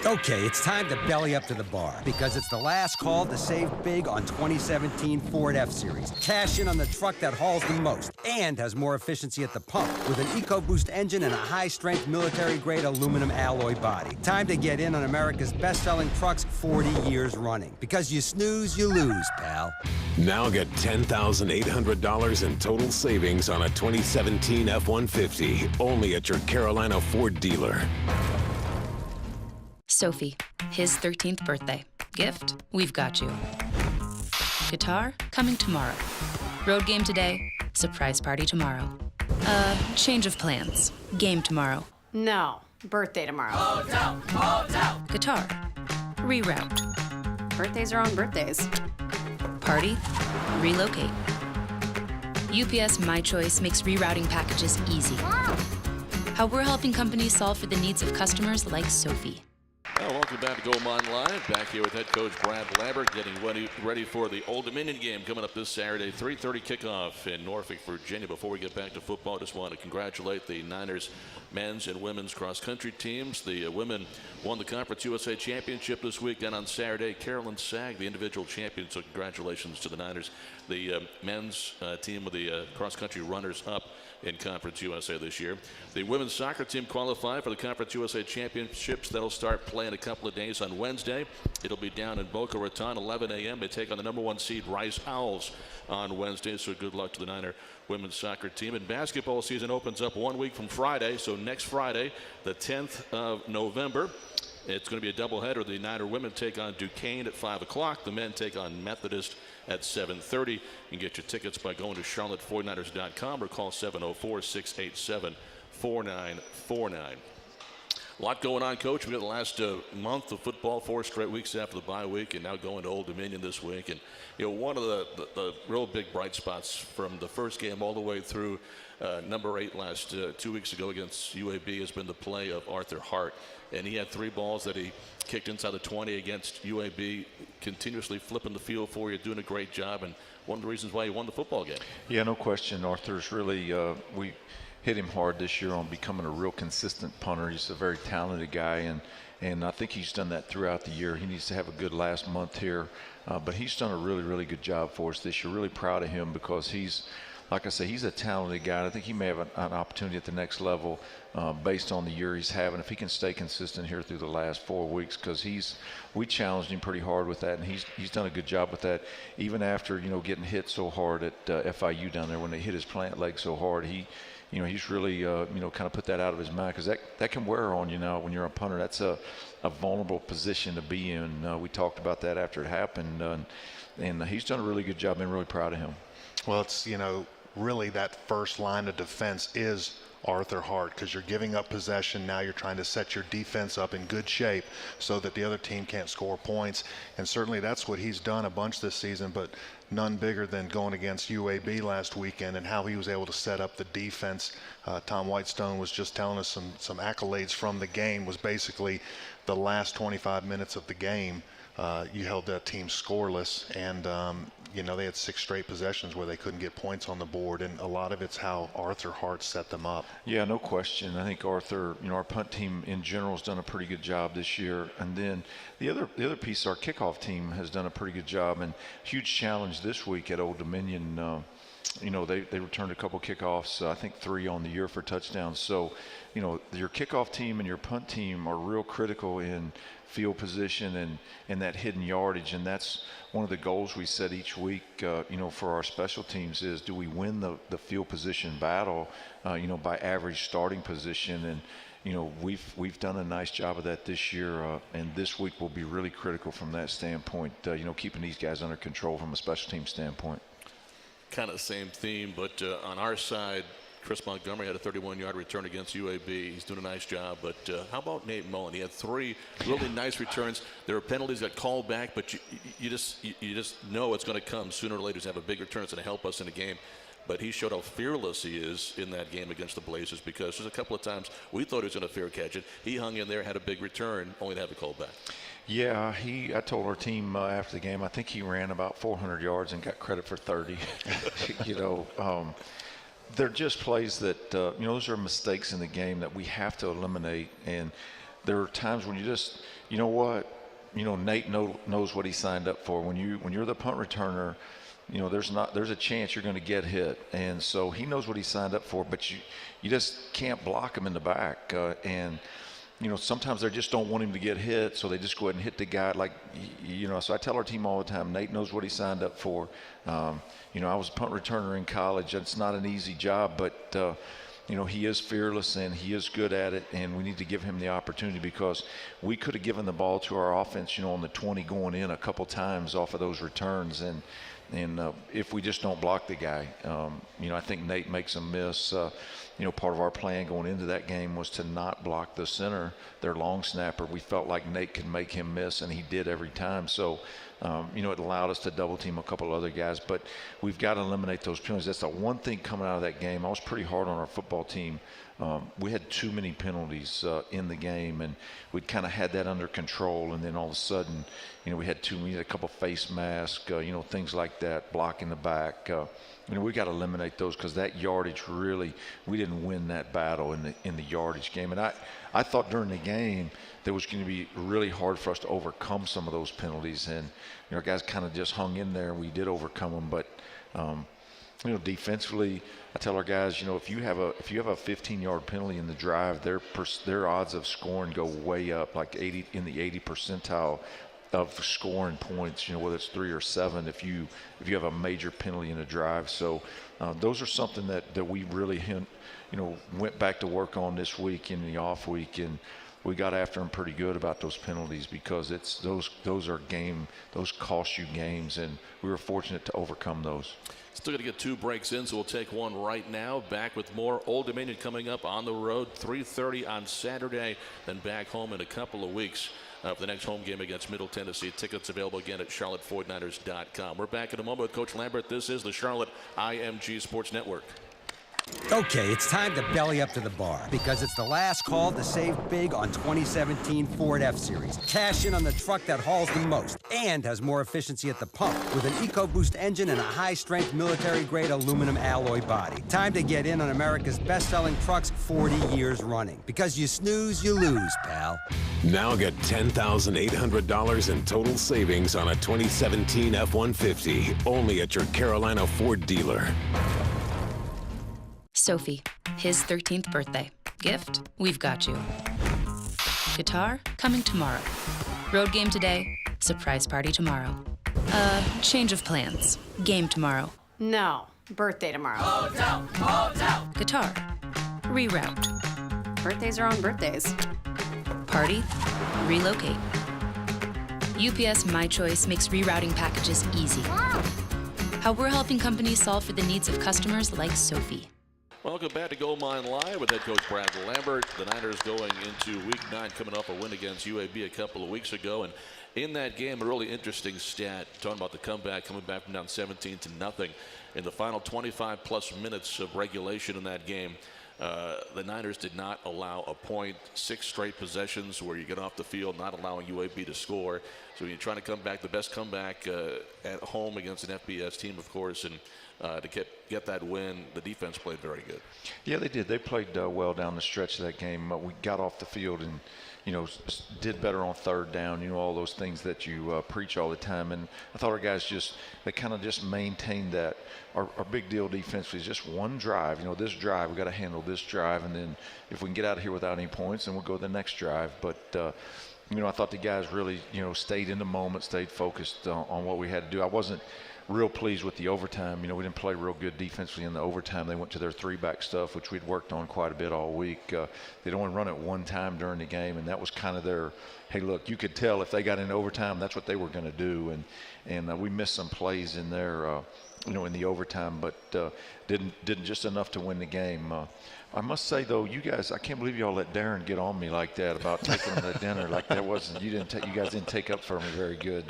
Okay, it's time to belly up to the bar because it's the last call to save big on 2017 Ford F-Series. Cash in on the truck that hauls the most and has more efficiency at the pump with an EcoBoost engine and a high-strength military-grade aluminum alloy body. Time to get in on America's best-selling trucks 40 years running. Because you snooze, you lose, pal. Now get $10,800 in total savings on a 2017 F-150, only at your Carolina Ford dealer. Sophie, his 13th birthday. Gift? We've got you. Guitar? Coming tomorrow. Road game today? Surprise party tomorrow. Change of plans. Game tomorrow. No, birthday tomorrow. Hotel! Guitar? Reroute. Birthdays are on birthdays. Party? Relocate. UPS My Choice makes rerouting packages easy. How we're helping companies solve for the needs of customers like Sophie. Well, welcome back to Gold Mine Live. Back here with head coach Brad Lambert, getting ready for the Old Dominion game coming up this Saturday, 3:30 kickoff in Norfolk, Virginia. Before we get back to football, just want to congratulate the Niners men's and women's cross-country teams. The women won the Conference USA Championship this week, and on Saturday, Carolyn Sagg, the individual champion. So congratulations to the Niners. The men's team with the cross-country runners-up in Conference USA this year. The women's soccer team qualified for the Conference USA Championships. That'll start play in a couple of days on Wednesday. It'll be down in Boca Raton, 11 a.m. They take on the #1 seed Rice Owls on Wednesday, so good luck to the Niner women's soccer team. And basketball season opens up 1 week from Friday, so next Friday, the 10th of November. It's going to be a doubleheader. The Niner women take on Duquesne at 5 o'clock. The men take on Methodist at 7:30. You can get your tickets by going to charlotte49ers.com or call 704-687-4949. A lot going on, Coach. We got the last month of football, 4 straight weeks after the bye week, and now going to Old Dominion this week. And one of the real big bright spots from the first game all the way through number 8 last 2 weeks ago against UAB has been the play of Arthur Hart. And he had 3 balls that he kicked inside the 20 against UAB, continuously flipping the field for you, doing a great job, and one of the reasons why he won the football game. Yeah, no question. Arthur's really we hit him hard this year on becoming a real consistent punter. He's a very talented guy, and I think he's done that throughout the year. He needs to have a good last month here, but he's done a really, really good job for us this year. Really proud of him because he's, like I say, he's a talented guy. I think he may have an opportunity at the next level based on the year he's having. If he can stay consistent here through the last 4 weeks, because we challenged him pretty hard with that, and he's done a good job with that. Even after getting hit so hard at FIU down there when they hit his plant leg so hard, he's really kind of put that out of his mind, because that can wear on you now when you're a punter. That's a vulnerable position to be in. We talked about that after it happened, and he's done a really good job. Been really proud of him. Well, it's really that first line of defense is Arthur Hart, because you're giving up possession. Now you're trying to set your defense up in good shape so that the other team can't score points. And certainly that's what he's done a bunch this season, but none bigger than going against UAB last weekend and how he was able to set up the defense. Tom Whitestone was just telling us some accolades from the game. Was basically the last 25 minutes of the game. You held that team scoreless, and they had 6 straight possessions where they couldn't get points on the board, and a lot of it's how Arthur Hart set them up. Yeah, no question. I think Arthur, our punt team in general has done a pretty good job this year, and then the other piece, our kickoff team has done a pretty good job, and huge challenge this week at Old Dominion. They returned a couple kickoffs, I think 3 on the year for touchdowns. So, your kickoff team and your punt team are real critical in field position and that hidden yardage, and that's one of the goals we set each week, for our special teams is, do we win the field position battle, by average starting position? And we've done a nice job of that this year, and this week will be really critical from that standpoint, keeping these guys under control from a special team standpoint. Kind of the same theme, but on our side, Chris Montgomery had a 31-yard return against UAB. He's doing a nice job. But how about Nate Mullen? He had 3 really nice returns. There are penalties that called back, but you just know it's going to come sooner or later. He's have a big return. It's going to help us in the game. But he showed how fearless he is in that game against the Blazers, because there's a couple of times we thought he was going to fair catch it. He hung in there, had a big return, only to have it called back. Yeah, I told our team after the game, I think he ran about 400 yards and got credit for 30. They're just plays that, those are mistakes in the game that we have to eliminate. And there are times when you just, Nate knows what he signed up for. When you're the punt returner, there's a chance you're going to get hit. And so he knows what he signed up for, but you just can't block him in the back. Sometimes they just don't want him to get hit, so they just go ahead and hit the guy. So I tell our team all the time, Nate knows what he signed up for. I was a punt returner in college. It's not an easy job, but, he is fearless and he is good at it, and we need to give him the opportunity, because we could have given the ball to our offense, on the 20 going in a couple times off of those returns. And if we just don't block the guy, I think Nate makes a miss. Part of our plan going into that game was to not block the center, their long snapper. We felt like Nate could make him miss, and he did every time. So, it allowed us to double team a couple other guys. But we've got to eliminate those penalties. That's the one thing coming out of that game. I was pretty hard on our football team we had too many penalties in the game, and we'd kind of had that under control, and then all of a sudden, we had a couple face masks, things like that, blocking the back. We got to eliminate those because that yardage really, we didn't win that battle in the yardage game. And I thought during the game that was going to be really hard for us to overcome some of those penalties. And, our guys kind of just hung in there, and we did overcome them. But, defensively, I tell our guys, if you have a 15-yard penalty in the drive, their odds of scoring go way up, like in the 80 percentile of scoring points, whether it's 3 or 7, if you have a major penalty in a drive. So those are something that we really went back to work on this week in the off week, and we got after them pretty good about those penalties because it's those cost you games, and we were fortunate to overcome those. Still going to get 2 breaks in, so we'll take one right now. Back with more Old Dominion coming up on the road, 3:30 on Saturday, then back home in a couple of weeks for the next home game against Middle Tennessee. Tickets available again at charlotte49ers.com. We're back in a moment with Coach Lambert. This is the Charlotte IMG Sports Network. Okay, it's time to belly up to the bar because it's the last call to save big on 2017 Ford F-Series. Cash in on the truck that hauls the most and has more efficiency at the pump with an EcoBoost engine and a high-strength military-grade aluminum alloy body. Time to get in on America's best-selling trucks 40 years running. Because you snooze, you lose, pal. Now get $10,800 in total savings on a 2017 F-150, only at your Carolina Ford dealer. Sophie, his 13th birthday. Gift? We've got you. Guitar? Coming tomorrow. Road game today? Surprise party tomorrow. Change of plans. Game tomorrow. No, birthday tomorrow. Hotel! Guitar? Reroute. Birthdays are on birthdays. Party? Relocate. UPS My Choice makes rerouting packages easy. How we're helping companies solve for the needs of customers like Sophie. Welcome back to Gold Mine Live with head coach Brad Lambert. The Niners going into Week 9, coming off a win against UAB a couple of weeks ago. And in that game, a really interesting stat, talking about the comeback, coming back from down 17-0. In the final 25-plus minutes of regulation in that game, the Niners did not allow a point. 6 straight possessions where you get off the field, not allowing UAB to score. So when you're trying to come back, the best comeback at home against an FBS team, of course, and to get that win, the defense played very good. Yeah, they did. They played well down the stretch of that game. We got off the field and, did better on 3rd down, all those things that you preach all the time. And I thought our guys they kind of just maintained that. Our big deal defensively is just one drive. This drive, we got to handle this drive. And then if we can get out of here without any points, then we'll go to the next drive. But, I thought the guys really, stayed in the moment, stayed focused on what we had to do. I wasn't real pleased with the overtime. We didn't play real good defensively in the overtime. They went to their 3-back stuff, which we'd worked on quite a bit all week. They'd only run it one time during the game, and that was kind of their, hey, look, you could tell if they got into overtime, that's what they were going to do. And we missed some plays in there, in the overtime, but didn't just enough to win the game. I must say, though, you guys, I can't believe y'all let Darren get on me like that about taking him to dinner. Like that wasn't, you guys didn't take up for me very good.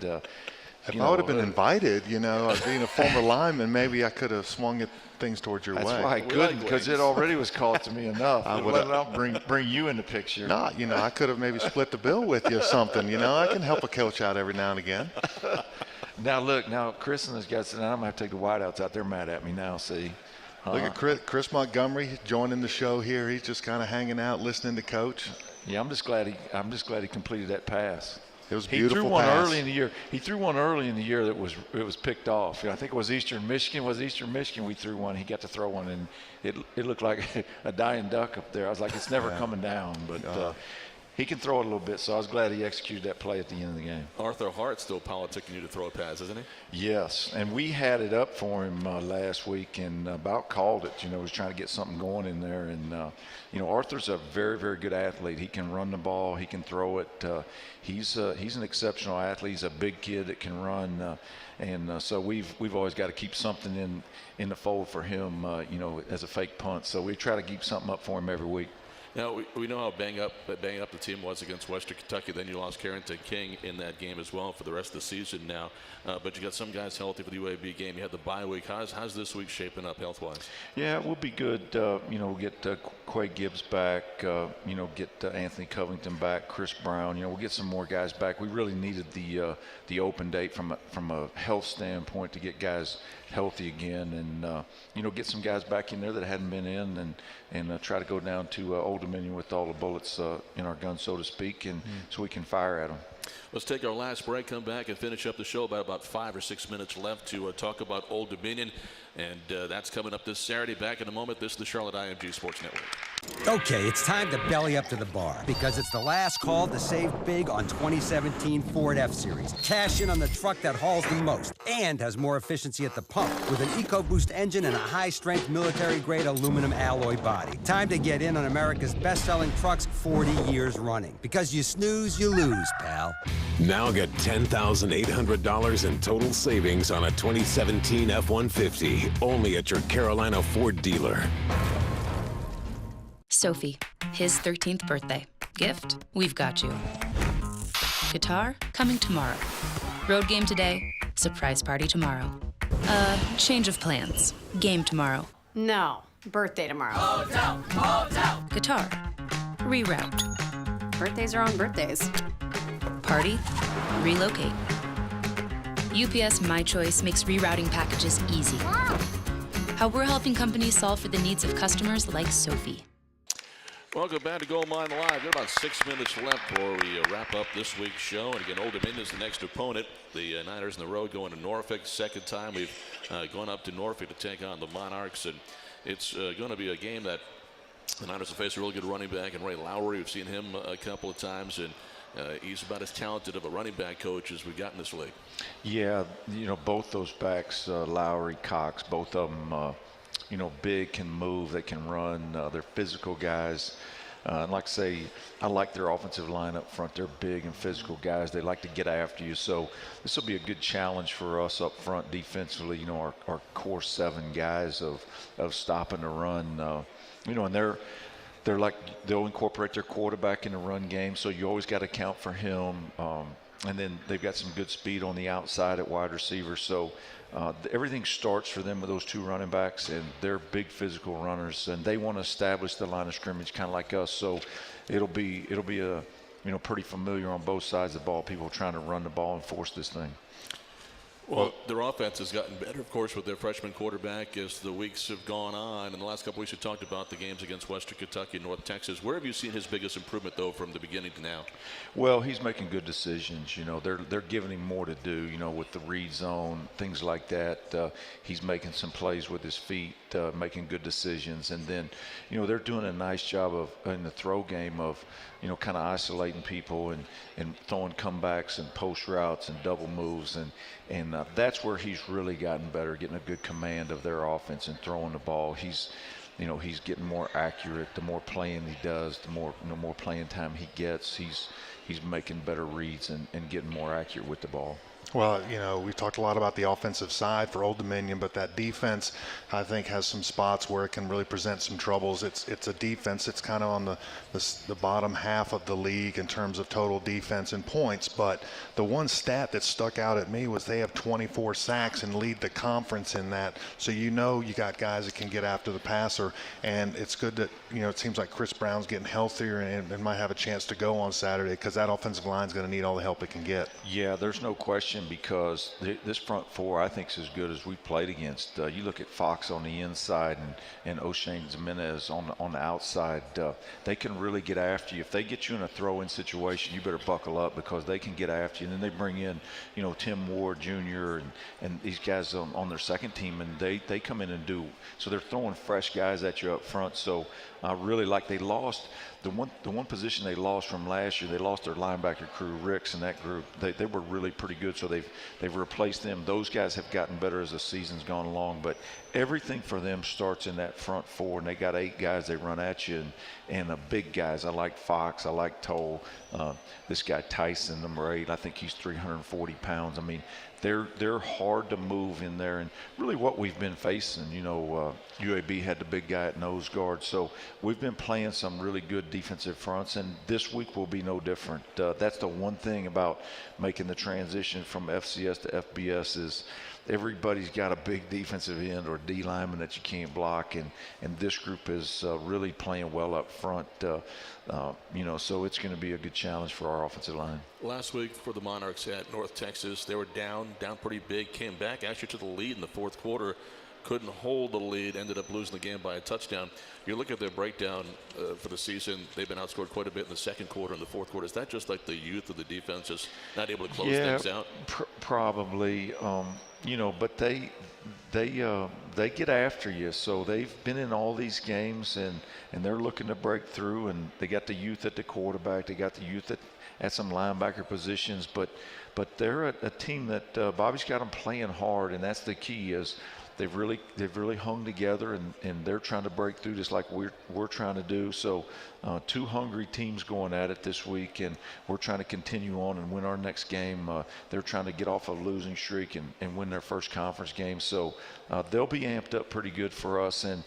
If I would have been invited, being a former lineman, maybe I could have swung things towards your way. That's why I couldn't, because it already was called to me enough. I would bring you in the picture. No, I could have maybe split the bill with you or something. I can help a coach out every now and again. Now Chris and his guys, and I'm going to have to take the wideouts out. They're mad at me now, see. Look at Chris Montgomery joining the show here. He's just kind of hanging out, listening to Coach. Yeah, I'm just glad he completed that pass. It was a beautiful He threw one pass. early in the year. He threw one early in the year that was picked off. I think it was Eastern Michigan. We threw one. He got to throw one, and it looked like a dying duck up there. I was like, it's never coming down. But he can throw it a little bit, so I was glad he executed that play at the end of the game. Arthur Hart's still politicking you to throw a pass, isn't he? Yes, and we had it up for him last week and about called it. Was trying to get something going in there. And, Arthur's a very, very good athlete. He can run the ball. He can throw it. He's an exceptional athlete. He's a big kid that can run. So we've always got to keep something in the fold for him, as a fake punt. So we try to keep something up for him every week. Now, we know how bang up the team was against Western Kentucky. Then you lost Carrington King in that game as well for the rest of the season now. But you got some guys healthy for the UAB game. You had the bye week. How's this week shaping up health-wise? Yeah, we'll be good. We'll get Quay Gibbs back, get Anthony Covington back, Chris Brown. We'll get some more guys back. We really needed the open date from a health standpoint to get guys healthy again and, get some guys back in there that hadn't been in and try to go down to Old Dominion with all the bullets in our gun, so to speak, and so we can fire at them. Let's take our last break, come back and finish up the show. About 5 or 6 minutes left to talk about Old Dominion, and that's coming up this Saturday. Back in a moment. This is the Charlotte IMG Sports Network. Okay, it's time to belly up to the bar because it's the last call to save big on 2017 Ford F-Series. Cash in on the truck that hauls the most and has more efficiency at the pump with an EcoBoost engine and a high-strength military-grade aluminum alloy body. Time to get in on America's best-selling trucks 40 years running because you snooze, you lose, pal. Now get $10,800 in total savings on a 2017 F-150 only at your Carolina Ford dealer. Sophie, his 13th birthday. Gift, we've got you. Guitar, coming tomorrow. Road game today, surprise party tomorrow. Change of plans. Game tomorrow. No, birthday tomorrow. Guitar, reroute. Birthdays are on birthdays. Party, relocate. UPS My Choice makes rerouting packages easy. How we're helping companies solve for the needs of customers like Sophie. Welcome back to Gold Mine Live. We've got about 6 minutes left before we wrap up this week's show. And again, Old Dominion is the next opponent. The Niners on the road going to Norfolk. Second time we've gone up to Norfolk to take on the Monarchs. And it's going to be a game that the Niners will face a real good running back in Ray Lowry. We've seen him a couple of times, and he's about as talented of a running back coach as we've got in this league. Yeah, both those backs, Lowry, Cox, both of them, big, can move, they can run. They're physical guys. And like I say, I like their offensive line up front. They're big and physical guys. They like to get after you. So this will be a good challenge for us up front defensively. Our core 7 guys of stopping the run. And they're like, they'll incorporate their quarterback in the run game. So you always got to account for him. And then they've got some good speed on the outside at wide receiver. So everything starts for them with those 2 running backs, and they're big physical runners, and they want to establish the line of scrimmage kind of like us. So it'll be a pretty familiar on both sides of the ball, people trying to run the ball and force this thing. Well, their offense has gotten better, of course, with their freshman quarterback as the weeks have gone on. In the last couple weeks, we talked about the games against Western Kentucky and North Texas. Where have you seen his biggest improvement, though, from the beginning to now? Well, he's making good decisions. They're giving him more to do, with the read zone, things like that. He's making some plays with his feet, making good decisions. And then, they're doing a nice job in the throw game of, kind of isolating people and throwing comebacks and post routes and double moves. And that's where he's really gotten better, getting a good command of their offense and throwing the ball. He's getting more accurate. The more playing he does, the more playing time he gets. He's making better reads and getting more accurate with the ball. Well, we've talked a lot about the offensive side for Old Dominion, but that defense, I think, has some spots where it can really present some troubles. It's a defense that's kind of on the bottom half of the league in terms of total defense and points, but the one stat that stuck out at me was they have 24 sacks and lead the conference in that. So you got guys that can get after the passer, and it's good that, it seems like Chris Brown's getting healthier and might have a chance to go on Saturday because that offensive line's going to need all the help it can get. Yeah, there's no question, because this front 4, I think, is as good as we've played against. You look at Fox on the inside and O'Shane Jimenez on the outside. They can really get after you. If they get you in a throw-in situation, you better buckle up because they can get after you. And then they bring in, Tim Ward Jr. and these guys on their second team, and they come in and do. So they're throwing fresh guys at you up front. So I really like, they lost the one position they lost from last year. They lost their linebacker crew, Ricks, and that group. They were really pretty good, so they've replaced them. Those guys have gotten better as the season's gone along, but everything for them starts in that front 4, and they got 8 guys they run at you, and big guys. I like Fox, I like Toll, this guy Tyson, number 8. I think he's 340 pounds. I mean, they're hard to move in there. And really what we've been facing, UAB had the big guy at nose guard. So we've been playing some really good defensive fronts, and this week will be no different. That's the one thing about making the transition from FCS to FBS is everybody's got a big defensive end or D lineman that you can't block, and this group is really playing well up front. So it's going to be a good challenge for our offensive line. Last week for the Monarchs at North Texas, they were down pretty big, came back actually to the lead in the fourth quarter, couldn't hold the lead, ended up losing the game by a touchdown. You look at their breakdown for the season, they've been outscored quite a bit in the second quarter and the fourth quarter. Is that just like the youth of the defense just not able to close things out? Probably. But they get after you. So they've been in all these games, and they're looking to break through. And they got the youth at the quarterback. They got the youth at some linebacker positions. But they're a team that Bobby's got them playing hard, and that's the key. Is they've really hung together, and they're trying to break through just like we're trying to do. So two hungry teams going at it this week, and we're trying to continue on and win our next game. They're trying to get off a losing streak and win their first conference game. So they'll be amped up pretty good for us, and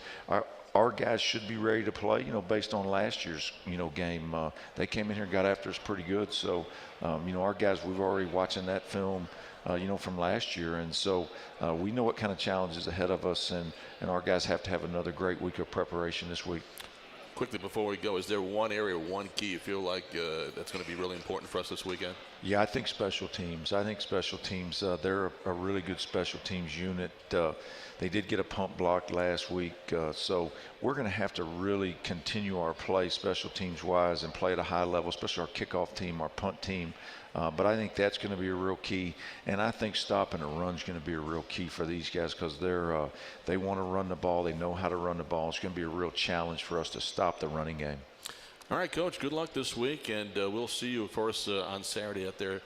our guys should be ready to play, based on last year's, game. They came in here and got after us pretty good. So, our guys, we've already watching that film, from last year. And so we know what kind of challenges ahead of us, and our guys have to have another great week of preparation this week. Quickly before we go, is there one area, one key you feel like that's going to be really important for us this weekend? Yeah, I think special teams. They're a really good special teams unit. They did get a pump block last week, so we're going to have to really continue our play special teams wise and play at a high level, especially our kickoff team, our punt team. But I think that's going to be a real key, and I think stopping a run is going to be a real key for these guys because they want to run the ball. They know how to run the ball. It's going to be a real challenge for us to stop the running game. All right, Coach, good luck this week, and we'll see you, of course, on Saturday at their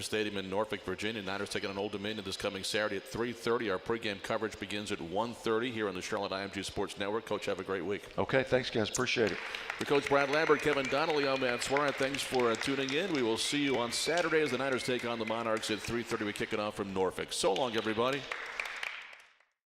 stadium in Norfolk, Virginia. Niners taking on Old Dominion this coming Saturday at 3:30. Our pregame coverage begins at 1:30 here on the Charlotte IMG Sports Network. Coach, have a great week. Okay, thanks, guys. Appreciate it. For Coach Brad Lambert, Kevin Donnelly, I'm Matt Swarant. Thanks for tuning in. We will see you on Saturday as the Niners take on the Monarchs at 3:30. We kick it off from Norfolk. So long, everybody.